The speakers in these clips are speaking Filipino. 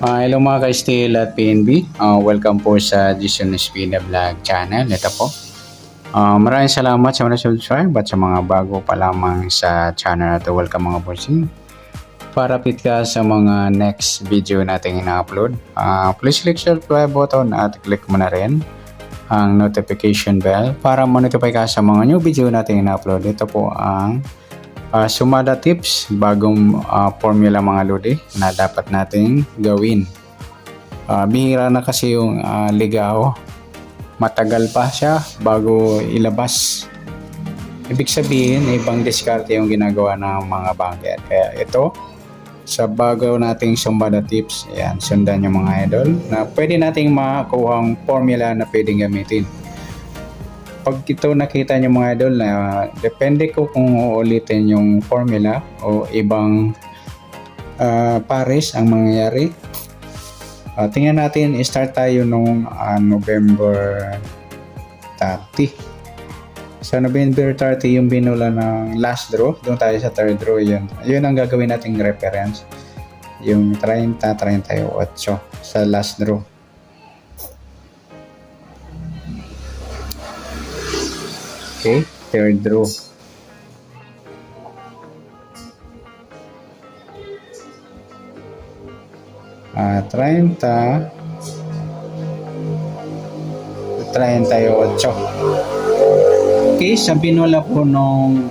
Hello mga ka-Steel at PNB. Welcome po sa Jason Espina Vlog channel. Ito po. Maraming salamat sa mga subscribe at sa mga bago pa lamang sa channel na ito. Welcome mga bossing. Para update ka sa mga next video natin ina-upload, please click subscribe button at click mo na rin ang notification bell para ma-notify ka sa mga new video natin ina-upload. Ito po ang sumada tips, bagong formula mga lodi na dapat nating gawin. Bihira na kasi yung ligaw, matagal pa siya bago ilabas. Ibig sabihin ibang diskarte yung ginagawa ng mga banker. Kaya ito sa bago nating sumada tips, ayan, sundan yung mga idol na pwede nating makuhang formula na pwedeng gamitin. Pag ito nakita nyo mga idol na depende ko kung uulitin yung formula o ibang pares ang mangyayari. Tingnan natin, start tayo nung November 30. Sa November 30 yung binula ng last draw, doon tayo sa third draw, yun ang gagawin nating reference, yung 30-38 sa last draw. Okay, third row. Ah, 30, 38. Okay, sa binula po nung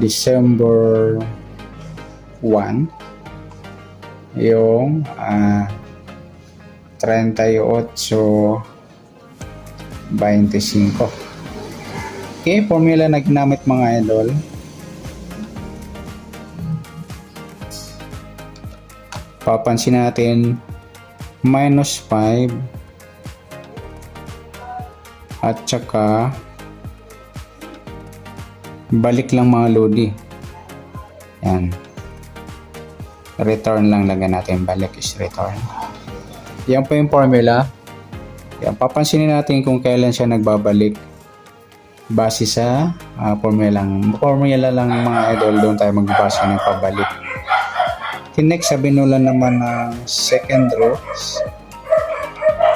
December 1, yung 38, 25. Okay, formula na ginamit mga idol. Papansin natin minus 5 at saka balik lang mga lodi. Yan. Return lang lagyan natin. Balik is return. Yan po yung formula. Yan, papansinin natin kung kailan siya nagbabalik base sa formula lang mga idol, doon tayo magbasa ng pabalik. Next, sabi nula naman ng second row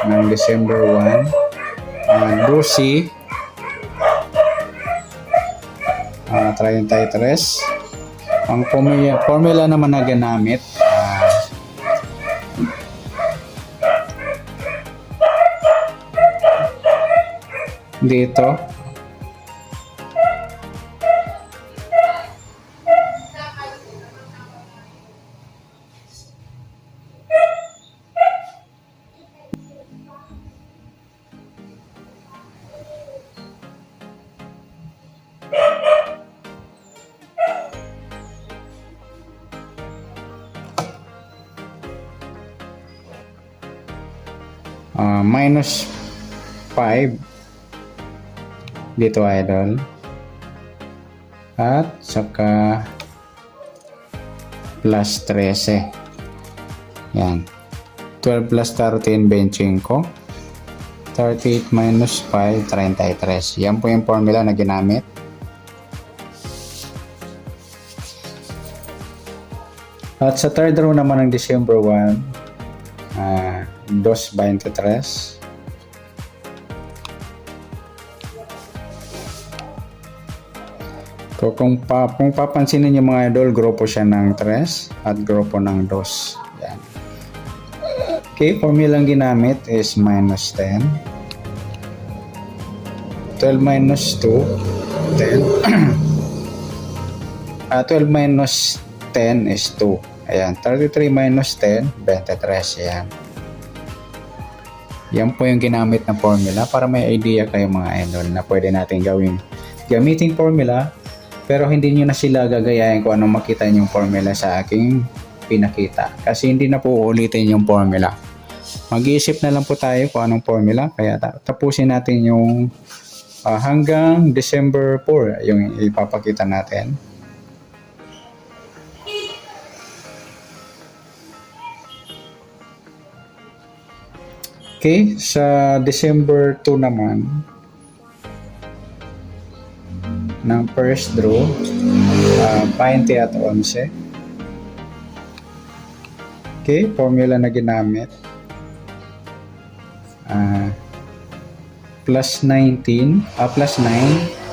ng December 1, row C, 33. Ang formula naman na ginamit dito minus 5 dito idol, at saka plus 13. Yan, 12 plus 13, 25. 38 minus 5, 33. Yan po yung formula na ginamit. At sa third row naman ng December 1, 2.23. Kung papansinin niyo mga idol, grupo siya ng 3 at grupo ng 2. Yan. Okay, formula lang ginamit is minus 10. 12 minus 2, 10. 12 minus 10 is 2. Ayan, 33 minus 10, 23. Ayan. Yan po yung ginamit na formula para may idea kayo mga idol na pwede natin gamitin formula, pero hindi nyo na sila gagayahin kung anong makita yung formula sa aking pinakita. Kasi hindi na po ulitin yung formula. Mag-iisip na lang po tayo kung anong formula. Kaya tapusin natin yung hanggang December 4 yung ipapakita natin. Okay, sa December 2 naman, ng first draw, 20 at 11. Okay, formula na ginamit. Plus 19, plus 9.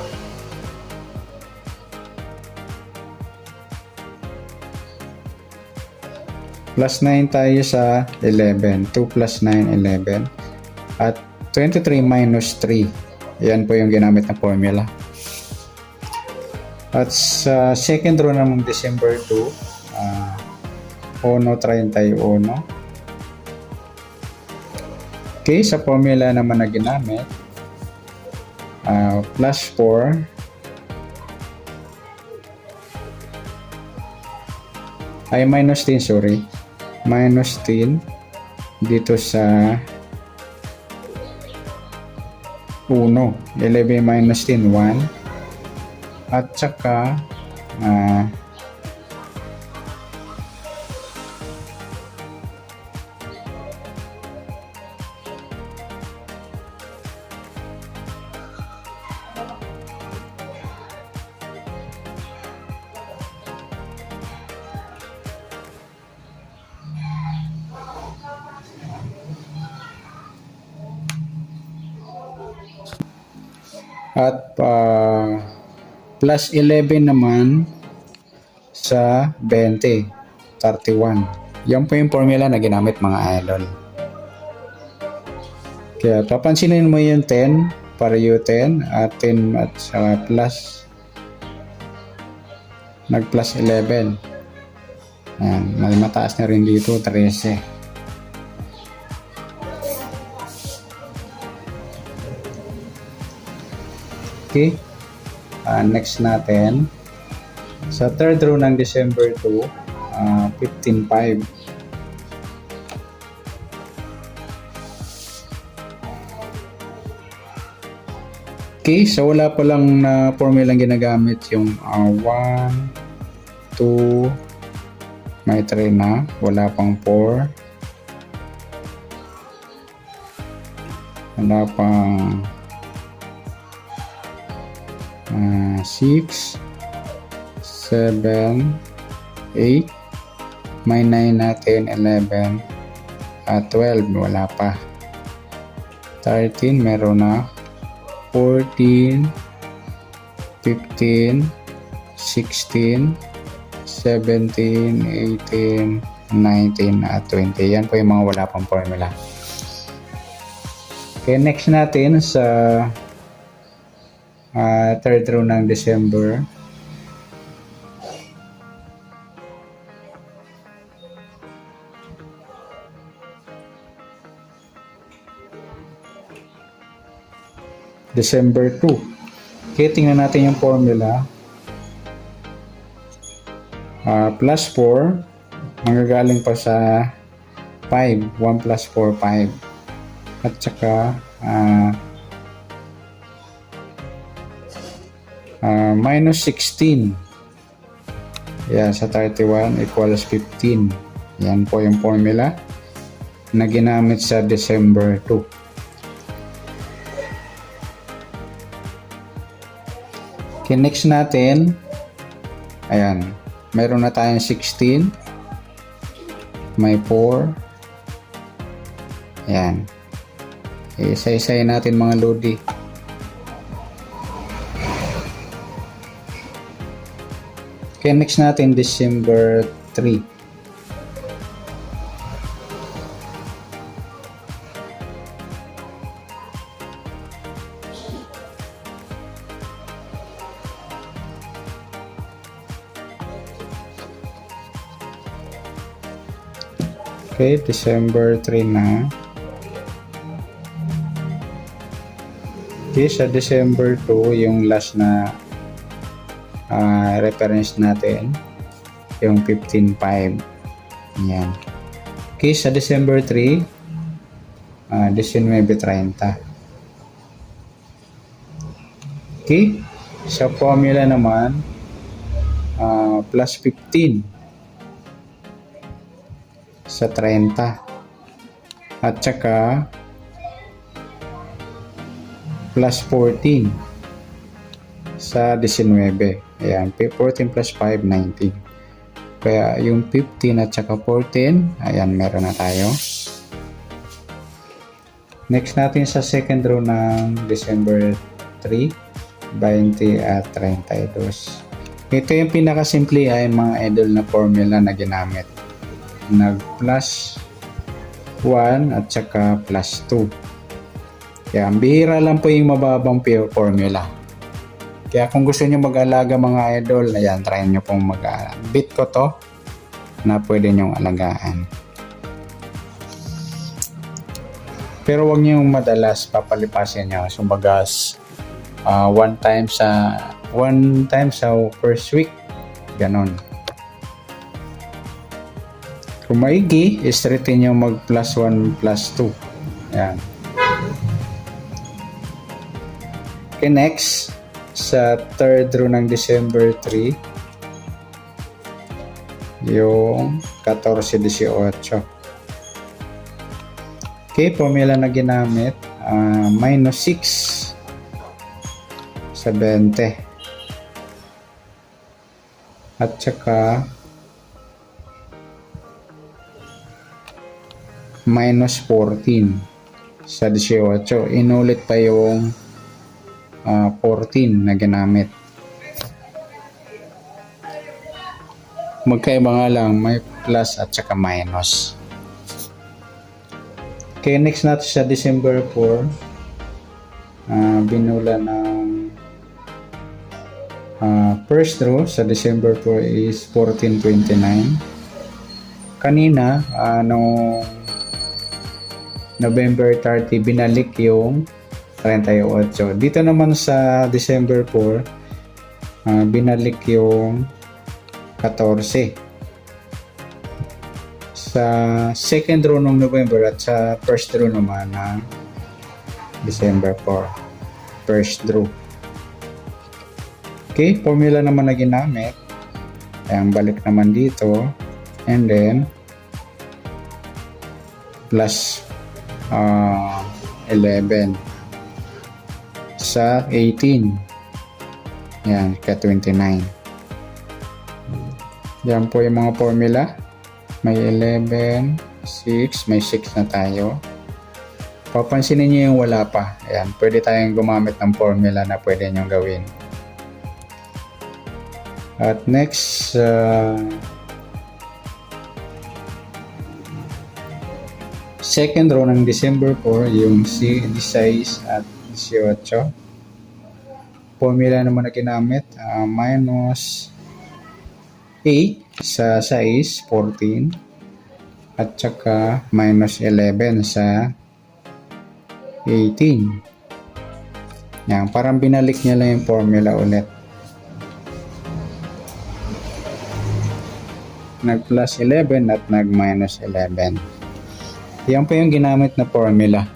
Plus 9 tayo sa 11. 2 plus 9, 11. At 23 minus 3. Yan po yung ginamit na formula. At sa second row namang December 2, 1.31. Okay, sa formula naman na ginamit, plus 4. Ay, minus 10, sorry. Minus 10 dito sa 1. 11 minus 10, 1. At saka plus 11 naman sa 20, 31. Yan po yung formula na ginamit mga idol. Kaya papansinin mo yung 10, pareho 10, at 10 at saka plus, nag plus 11. Yan, may mataas na rin dito, 13. Okay, next natin sa third row ng December 2, 15.5. Okay, so wala pa lang na formula ginagamit yung 1, 2, may 3 na, wala pang 4, wala pang 6, 7, 8, may 9 natin, 11, at 12, wala pa. 13, meron na. 14, 15, 16, 17, 18, 19, at 20. Yan po yung mga wala pang formula. Okay, next natin sa third row ng December. December 2. Okay, tingnan natin yung formula. Plus 4, manggagaling pa sa 5. 1 plus 4, 5. At saka minus 16. Yan, sa 31 equals 15. Yan po yung formula na ginamit sa December 2. Okay, next natin, ayan, mayroon na tayong 16, may 4, ayan, isa-isay natin mga lodi. Okay, next natin December 3. Okay, December 3 na. Okay, sa December 2, yung last na reference natin, yung 15.5. Yan. Okay, sa December 3, 19.30. Okay, sa formula naman, plus 15 sa 30. At saka plus 14 sa 19. Ayan, 14 plus 5, 19. Kaya yung 15 at saka 14, ayan, meron na tayo. Next natin sa second row ng December 3, 20 at 32. Ito yung pinakasimple ay mga idol na formula na ginamit. Nag plus 1 at saka plus 2. Kaya bihira lang po yung mababang formula. Kaya kung gusto nyo mag-alaga mga idol, ayan, try nyo pong bit ko to na pwede nyong alagaan. Pero wag nyo madalas papalipasin nyo. Sumbagas, one time sa first week. Ganon. Kung maigi, straighten nyo mag plus 1 plus 2. Ayan. Okay, next. Sa third row ng December 3, yung 14-18. Okay, formula na ginamit, minus 6 sa 20. At saka minus 14 sa 18. Inulit pa yung 14 na ginamit. Magkaiba nga lang, may plus at saka minus. Okay, next natin sa December 4, binula ng first row sa December 4 is 1429. Kanina, noong November 30, binalik yung 38. Dito naman sa December 4, binalik yung 14. Sa second row ng November at sa first row naman ng December 4. First row. Okay, formula naman na ginamit. Ayan, balik naman dito. And then, plus 11. Sa 18. Yan, ka-29. Yan po yung mga formula. May 11, 6, may 6 na tayo. Papansinin nyo yung wala pa. Ayan, pwede tayong gumamit ng formula na pwede nyo gawin. At next, second row ng December 4, yung 16 at 18. Formula naman na ginamit, minus 8 sa 6, 14. At saka minus 11 sa 18. Yan, parang binalik niya lang yung formula ulit. Nag plus 11 at nag minus 11. Yan po yung ginamit na formula.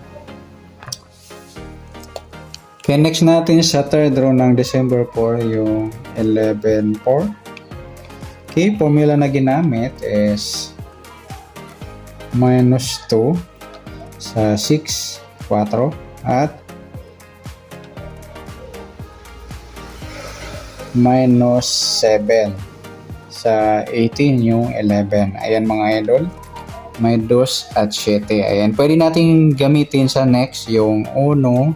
Okay, next natin sa third row ng December 4, yung 11-4. Okay, formula na ginamit is minus 2 sa 6, 4 at minus 7 sa 18 yung 11. Ayan mga idol, may 2 at 7. Ayan, pwede natin gamitin sa next yung 1,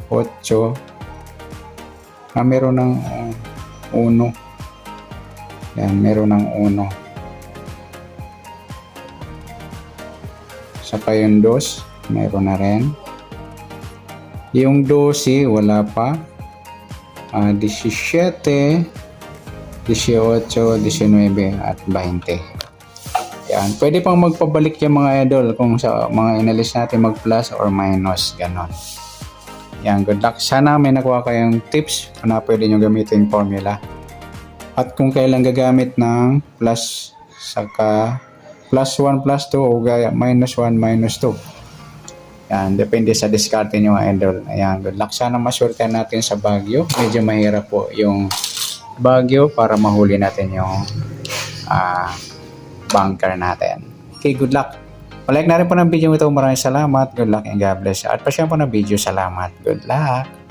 8. Meron ng 1. Yan, meron ng 1. Saka yung 2, meron na rin. Yung 12, wala pa. 17, 18, 19, at 20. Yan, pwede pang magpabalik yung mga idol kung sa mga inalis natin mag plus or minus, ganon. Yan, good luck. Sana may nakuha kayong tips na pwede nyo gamitin yung formula. At kung kailan gagamit ng plus, saka plus 1 plus 2 o gaya minus 1 minus 2. Yan, depende sa diskarte nyo mga idol. Ayan, good luck. Sana maswerte natin sa Baguio. Medyo mahirap po yung Baguio para mahuli natin yung bunker natin. Okay, good luck. Palike na rin po ng video ito. Maraming salamat. Good luck and God bless. At pa-share po ng video. Salamat. Good luck.